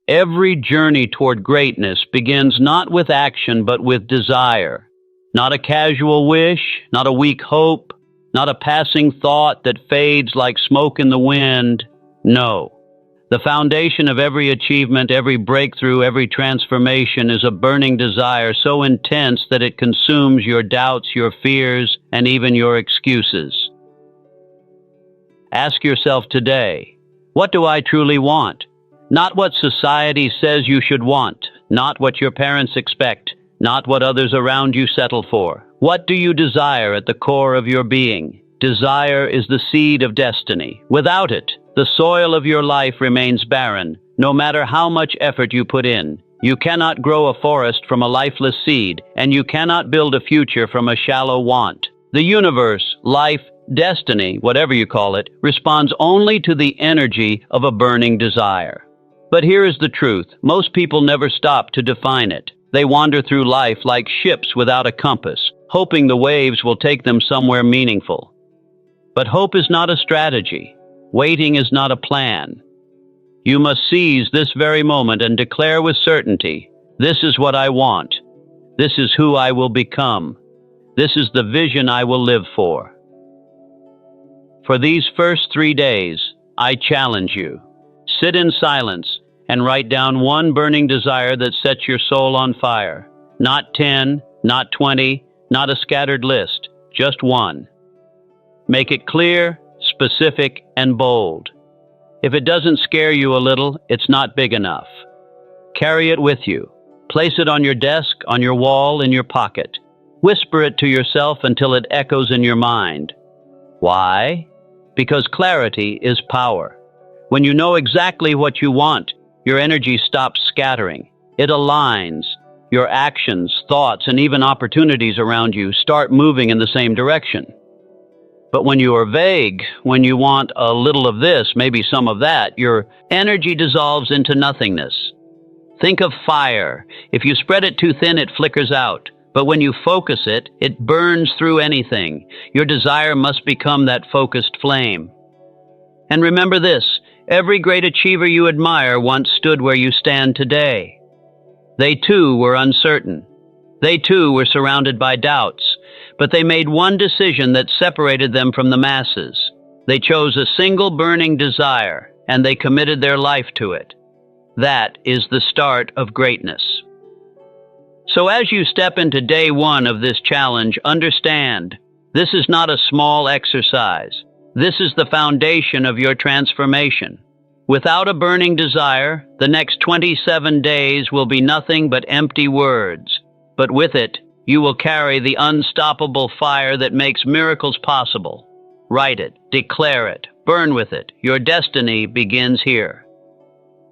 Every journey toward greatness begins not with action but with desire. Not a casual wish, not a weak hope, not a passing thought that fades like smoke in the wind. No. The foundation of every achievement, every breakthrough, every transformation is a burning desire so intense that it consumes your doubts, your fears, and even your excuses. Ask yourself today, what do I truly want? Not what society says you should want, not what your parents expect, not what others around you settle for. What do you desire at the core of your being? Desire is the seed of destiny. Without it, the soil of your life remains barren, no matter how much effort you put in. You cannot grow a forest from a lifeless seed, and you cannot build a future from a shallow want. The universe, life, destiny, whatever you call it, responds only to the energy of a burning desire. But here is the truth. Most people never stop to define it. They wander through life like ships without a compass, hoping the waves will take them somewhere meaningful. But hope is not a strategy. Waiting is not a plan. You must seize this very moment and declare with certainty, this is what I want. This is who I will become. This is the vision I will live for. For these first 3 days, I challenge you. Sit in silence and write down one burning desire that sets your soul on fire. Not 10, not 20, not a scattered list, just one. Make it clear, specific, and bold. If it doesn't scare you a little, it's not big enough. Carry it with you. Place it on your desk, on your wall, in your pocket. Whisper it to yourself until it echoes in your mind. Why? Because clarity is power. When you know exactly what you want, your energy stops scattering. It aligns. Your actions, thoughts, and even opportunities around you start moving in the same direction. But when you are vague, when you want a little of this, maybe some of that, your energy dissolves into nothingness. Think of fire. If you spread it too thin, it flickers out. But when you focus it, it burns through anything. Your desire must become that focused flame. And remember this, every great achiever you admire once stood where you stand today. They too were uncertain. They too were surrounded by doubts. But they made one decision that separated them from the masses. They chose a single burning desire, and they committed their life to it. That is the start of greatness. So as you step into day one of this challenge, understand, this is not a small exercise. This is the foundation of your transformation. Without a burning desire, the next 27 days will be nothing but empty words. But with it, you will carry the unstoppable fire that makes miracles possible. Write it, declare it, burn with it. Your destiny begins here.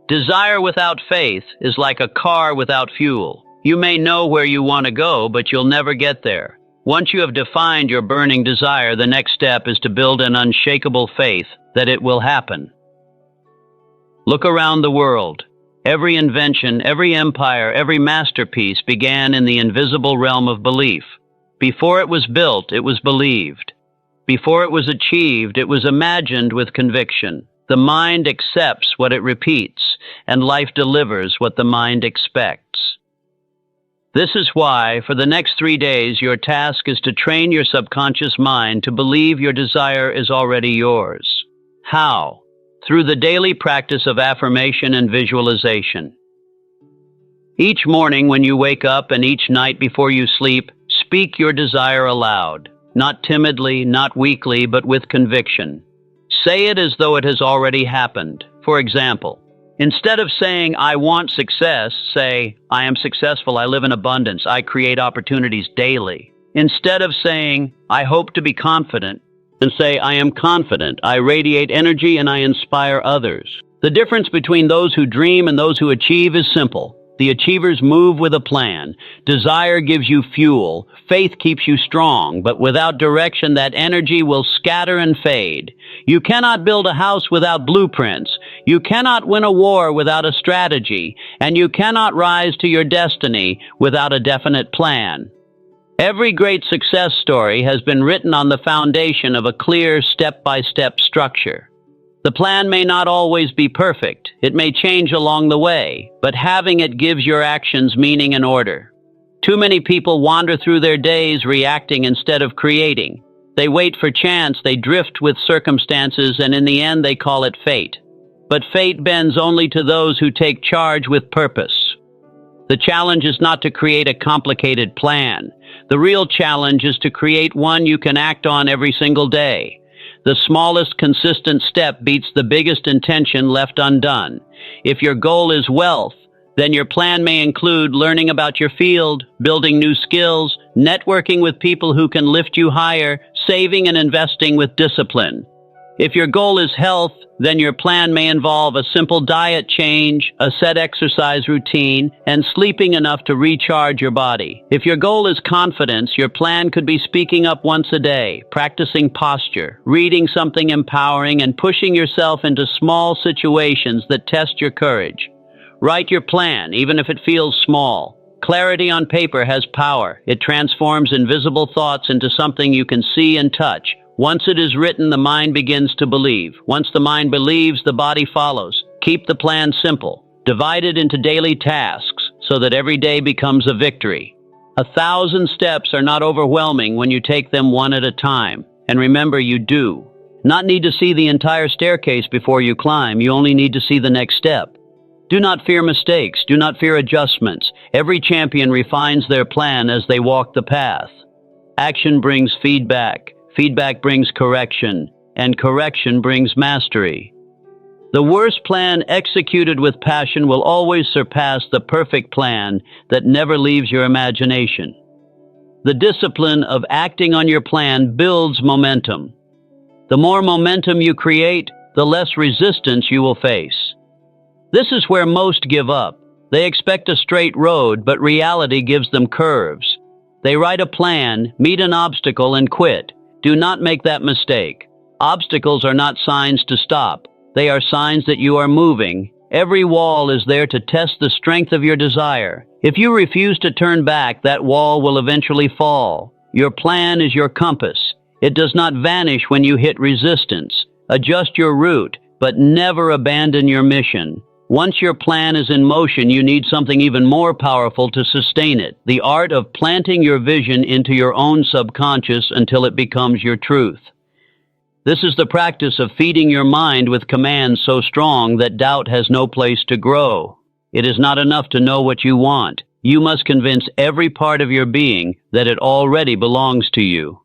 Desire without faith is like a car without fuel. You may know where you want to go, but you'll never get there. Once you have defined your burning desire, the next step is to build an unshakable faith that it will happen. Look around the world. Every invention, every empire, every masterpiece began in the invisible realm of belief. Before it was built, it was believed. Before it was achieved, it was imagined with conviction. The mind accepts what it repeats, and life delivers what the mind expects. This is why, for the next 3 days, your task is to train your subconscious mind to believe your desire is already yours. How? Through the daily practice of affirmation and visualization. Each morning when you wake up and each night before you sleep, speak your desire aloud, not timidly, not weakly, but with conviction. Say it as though it has already happened. For example, instead of saying, I want success, say, I am successful, I live in abundance, I create opportunities daily. Instead of saying, I hope to be confident, and say, I am confident, I radiate energy, and I inspire others. The difference between those who dream and those who achieve is simple. The achievers move with a plan. Desire gives you fuel. Faith keeps you strong, but without direction, that energy will scatter and fade. You cannot build a house without blueprints. You cannot win a war without a strategy, and you cannot rise to your destiny without a definite plan. Every great success story has been written on the foundation of a clear step-by-step structure. The plan may not always be perfect. It may change along the way, but having it gives your actions meaning and order. Too many people wander through their days reacting instead of creating. They wait for chance, they drift with circumstances, and in the end they call it fate. But fate bends only to those who take charge with purpose. The challenge is not to create a complicated plan. The real challenge is to create one you can act on every single day. The smallest consistent step beats the biggest intention left undone. If your goal is wealth, then your plan may include learning about your field, building new skills, networking with people who can lift you higher, saving and investing with discipline. If your goal is health, then your plan may involve a simple diet change, a set exercise routine, and sleeping enough to recharge your body. If your goal is confidence, your plan could be speaking up once a day, practicing posture, reading something empowering, and pushing yourself into small situations that test your courage. Write your plan, even if it feels small. Clarity on paper has power. It transforms invisible thoughts into something you can see and touch. Once it is written, the mind begins to believe. Once the mind believes, the body follows. Keep the plan simple. Divide it into daily tasks so that every day becomes a victory. 1,000 steps are not overwhelming when you take them one at a time. And remember, you do not need to see the entire staircase before you climb. You only need to see the next step. Do not fear mistakes. Do not fear adjustments. Every champion refines their plan as they walk the path. Action brings feedback. Feedback brings correction, and correction brings mastery. The worst plan executed with passion will always surpass the perfect plan that never leaves your imagination. The discipline of acting on your plan builds momentum. The more momentum you create, the less resistance you will face. This is where most give up. They expect a straight road, but reality gives them curves. They write a plan, meet an obstacle, and quit. Do not make that mistake. Obstacles are not signs to stop. They are signs that you are moving. Every wall is there to test the strength of your desire. If you refuse to turn back, that wall will eventually fall. Your plan is your compass. It does not vanish when you hit resistance. Adjust your route, but never abandon your mission. Once your plan is in motion, you need something even more powerful to sustain it. The art of planting your vision into your own subconscious until it becomes your truth. This is the practice of feeding your mind with commands so strong that doubt has no place to grow. It is not enough to know what you want. You must convince every part of your being that it already belongs to you.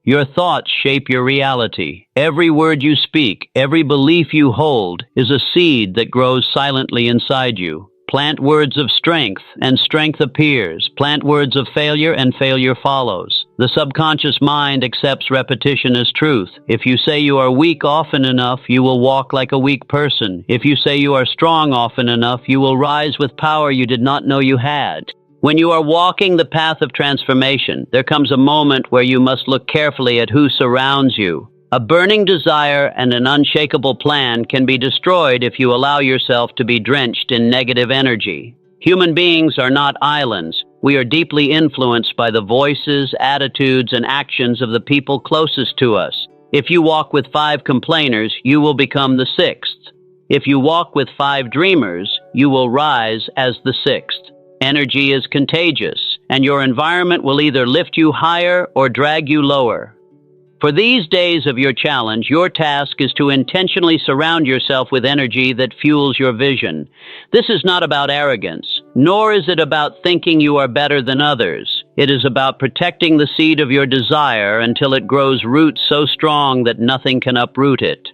Your thoughts shape your reality. Every word you speak, every belief you hold, is a seed that grows silently inside you. Plant words of strength, and strength appears. Plant words of failure, and failure follows. The subconscious mind accepts repetition as truth. If you say you are weak often enough, you will walk like a weak person. If you say you are strong often enough, you will rise with power you did not know you had. When you are walking the path of transformation, there comes a moment where you must look carefully at who surrounds you. A burning desire and an unshakable plan can be destroyed if you allow yourself to be drenched in negative energy. Human beings are not islands. We are deeply influenced by the voices, attitudes, and actions of the people closest to us. If you walk with 5 complainers, you will become the 6th. If you walk with 5 dreamers, you will rise as the 6th. Energy is contagious, and your environment will either lift you higher or drag you lower. For these days of your challenge, your task is to intentionally surround yourself with energy that fuels your vision. This is not about arrogance, nor is it about thinking you are better than others. It is about protecting the seed of your desire until it grows roots so strong that nothing can uproot it.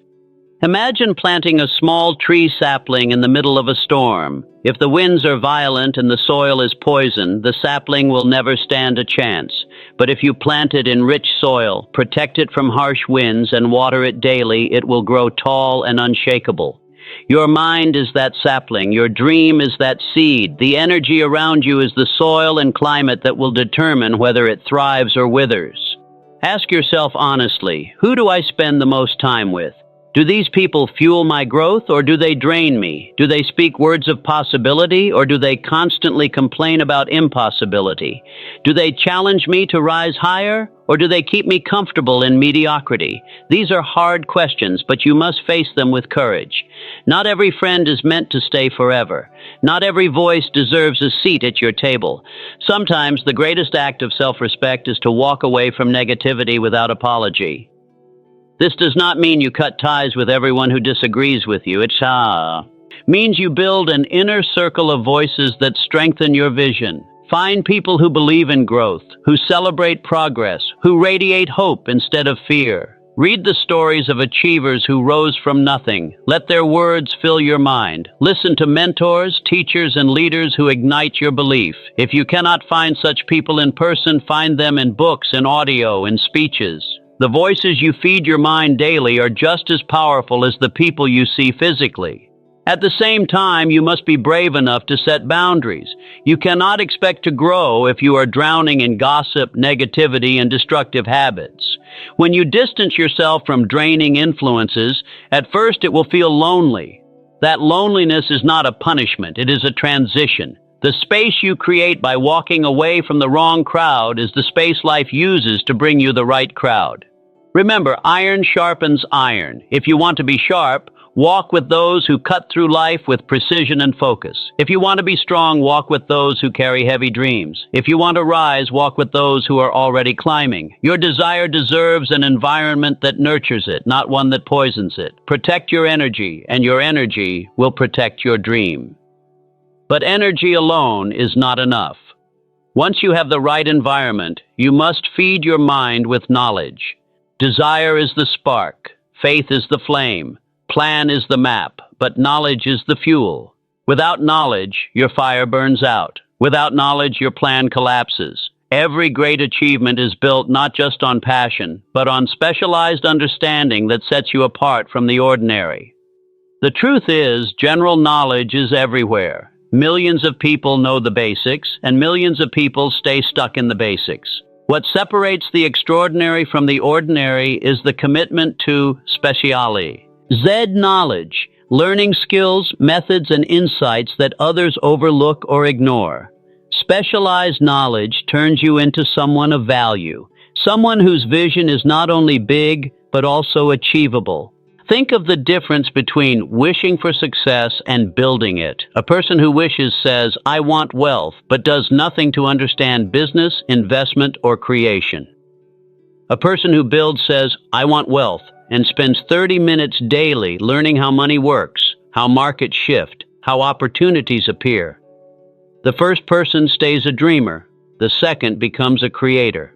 Imagine planting a small tree sapling in the middle of a storm. If the winds are violent and the soil is poisoned, the sapling will never stand a chance. But if you plant it in rich soil, protect it from harsh winds, and water it daily, it will grow tall and unshakable. Your mind is that sapling. Your dream is that seed. The energy around you is the soil and climate that will determine whether it thrives or withers. Ask yourself honestly, who do I spend the most time with? Do these people fuel my growth or do they drain me? Do they speak words of possibility or do they constantly complain about impossibility? Do they challenge me to rise higher or do they keep me comfortable in mediocrity? These are hard questions, but you must face them with courage. Not every friend is meant to stay forever. Not every voice deserves a seat at your table. Sometimes the greatest act of self-respect is to walk away from negativity without apology. This does not mean you cut ties with everyone who disagrees with you. It means you build an inner circle of voices that strengthen your vision. Find people who believe in growth, who celebrate progress, who radiate hope instead of fear. Read the stories of achievers who rose from nothing. Let their words fill your mind. Listen to mentors, teachers, and leaders who ignite your belief. If you cannot find such people in person, find them in books, in audio, in speeches. The voices you feed your mind daily are just as powerful as the people you see physically. At the same time, you must be brave enough to set boundaries. You cannot expect to grow if you are drowning in gossip, negativity, and destructive habits. When you distance yourself from draining influences, at first it will feel lonely. That loneliness is not a punishment, it is a transition. The space you create by walking away from the wrong crowd is the space life uses to bring you the right crowd. Remember, iron sharpens iron. If you want to be sharp, walk with those who cut through life with precision and focus. If you want to be strong, walk with those who carry heavy dreams. If you want to rise, walk with those who are already climbing. Your desire deserves an environment that nurtures it, not one that poisons it. Protect your energy, and your energy will protect your dream. But energy alone is not enough. Once you have the right environment, you must feed your mind with knowledge. Desire is the spark, faith is the flame, plan is the map, but knowledge is the fuel. Without knowledge, your fire burns out. Without knowledge, your plan collapses. Every great achievement is built not just on passion, but on specialized understanding that sets you apart from the ordinary. The truth is, general knowledge is everywhere. Millions of people know the basics, and millions of people stay stuck in the basics. What separates the extraordinary from the ordinary is the commitment to speciality. Knowledge, learning skills, methods, and insights that others overlook or ignore. Specialized knowledge turns you into someone of value, someone whose vision is not only big, but also achievable. Think of the difference between wishing for success and building it. A person who wishes says, "I want wealth," but does nothing to understand business, investment, or creation. A person who builds says, "I want wealth," and spends 30 minutes daily learning how money works, how markets shift, how opportunities appear. The first person stays a dreamer. The second becomes a creator.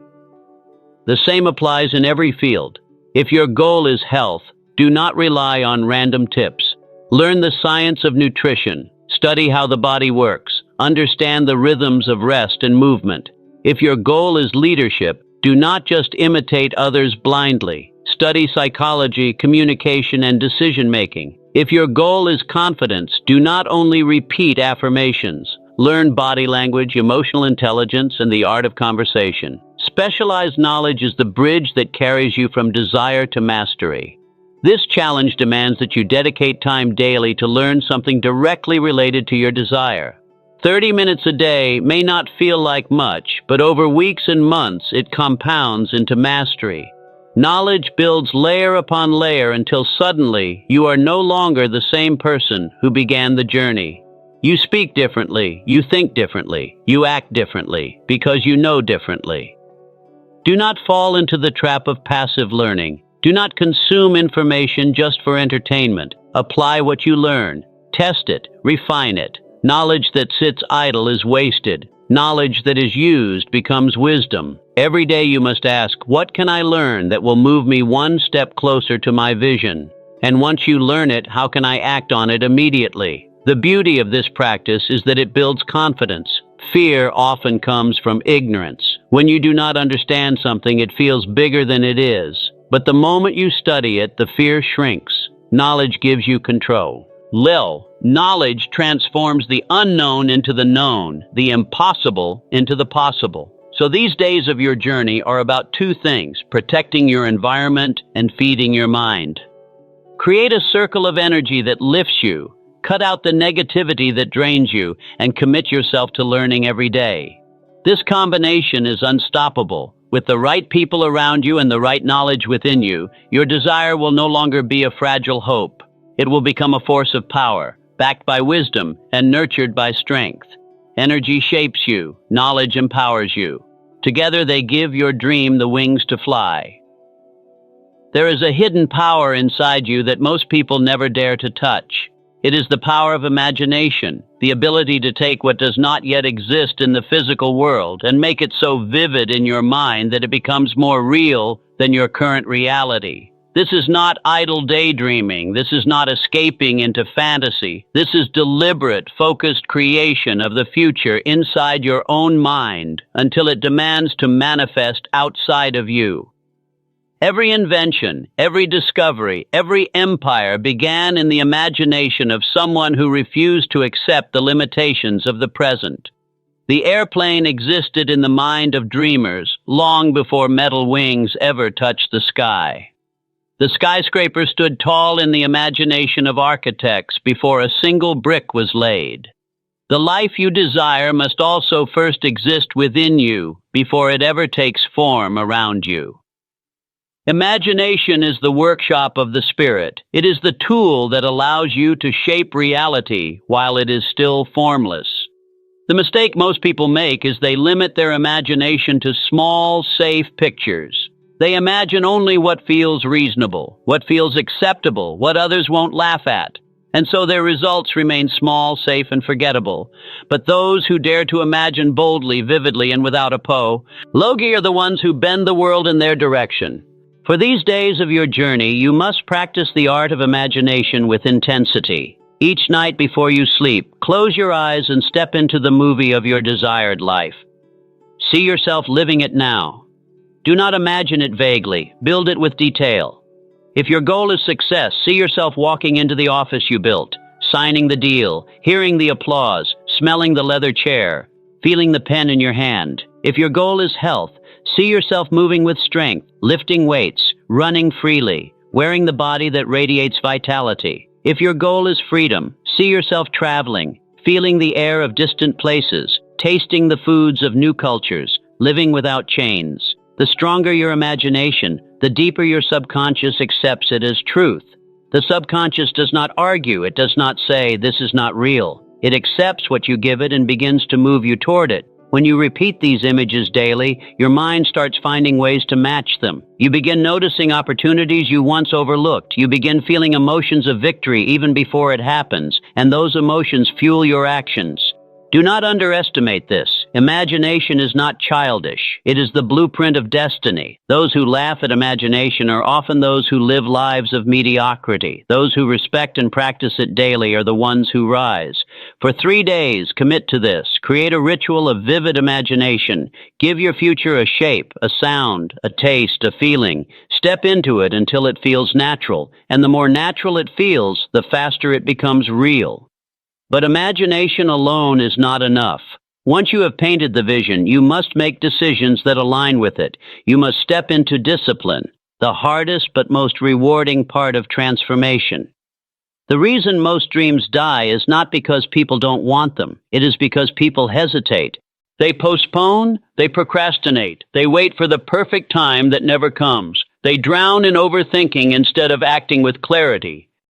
The same applies in every field. If your goal is health, do not rely on random tips. Learn the science of nutrition. Study how the body works. Understand the rhythms of rest and movement. If your goal is leadership, do not just imitate others blindly. Study psychology, communication, and decision-making. If your goal is confidence, do not only repeat affirmations. Learn body language, emotional intelligence, and the art of conversation. Specialized knowledge is the bridge that carries you from desire to mastery. This challenge demands that you dedicate time daily to learn something directly related to your desire. 30 minutes a day may not feel like much, but over weeks and months it compounds into mastery. Knowledge builds layer upon layer until suddenly you are no longer the same person who began the journey. You speak differently, you think differently, you act differently, because you know differently. Do not fall into the trap of passive learning. Do not consume information just for entertainment. Apply what you learn. Test it. Refine it. Knowledge that sits idle is wasted. Knowledge that is used becomes wisdom. Every day you must ask, what can I learn that will move me one step closer to my vision? And once you learn it, how can I act on it immediately? The beauty of this practice is that it builds confidence. Fear often comes from ignorance. When you do not understand something, it feels bigger than it is. But the moment you study it, the fear shrinks. Knowledge gives you control. Knowledge transforms the unknown into the known, the impossible into the possible. So these days of your journey are about two things: protecting your environment and feeding your mind. Create a circle of energy that lifts you. Cut out the negativity that drains you and commit yourself to learning every day. This combination is unstoppable. With the right people around you and the right knowledge within you, your desire will no longer be a fragile hope. It will become a force of power, backed by wisdom and nurtured by strength. Energy shapes you, knowledge empowers you. Together they give your dream the wings to fly. There is a hidden power inside you that most people never dare to touch. It is the power of imagination, the ability to take what does not yet exist in the physical world and make it so vivid in your mind that it becomes more real than your current reality. This is not idle daydreaming. This is not escaping into fantasy. This is deliberate, focused creation of the future inside your own mind until it demands to manifest outside of you. Every invention, every discovery, every empire began in the imagination of someone who refused to accept the limitations of the present. The airplane existed in the mind of dreamers long before metal wings ever touched the sky. The skyscraper stood tall in the imagination of architects before a single brick was laid. The life you desire must also first exist within you before it ever takes form around you. Imagination is the workshop of the spirit. It is the tool that allows you to shape reality while it is still formless. The mistake most people make is they limit their imagination to small, safe pictures. They imagine only what feels reasonable, what feels acceptable, what others won't laugh at. And so their results remain small, safe, and forgettable. But those who dare to imagine boldly, vividly, and without a logie are the ones who bend the world in their direction. For these days of your journey, you must practice the art of imagination with intensity. Each night before you sleep, close your eyes and step into the movie of your desired life. See yourself living it now. Do not imagine it vaguely. Build it with detail. If your goal is success, see yourself walking into the office you built, signing the deal, hearing the applause, smelling the leather chair, feeling the pen in your hand. If your goal is health, see yourself moving with strength, lifting weights, running freely, wearing the body that radiates vitality. If your goal is freedom, see yourself traveling, feeling the air of distant places, tasting the foods of new cultures, living without chains. The stronger your imagination, the deeper your subconscious accepts it as truth. The subconscious does not argue. It does not say, "This is not real." It accepts what you give it and begins to move you toward it. When you repeat these images daily, your mind starts finding ways to match them. You begin noticing opportunities you once overlooked. You begin feeling emotions of victory even before it happens, and those emotions fuel your actions. Do not underestimate this. Imagination is not childish. It is the blueprint of destiny. Those who laugh at imagination are often those who live lives of mediocrity. Those who respect and practice it daily are the ones who rise. For 3 days, commit to this. Create a ritual of vivid imagination. Give your future a shape, a sound, a taste, a feeling. Step into it until it feels natural. And the more natural it feels, the faster it becomes real. But imagination alone is not enough. Once you have painted the vision, you must make decisions that align with it. You must step into discipline, the hardest but most rewarding part of transformation. The reason most dreams die is not because people don't want them. It is because people hesitate. They postpone, they procrastinate, they wait for the perfect time that never comes. They drown in overthinking instead of acting with clarity.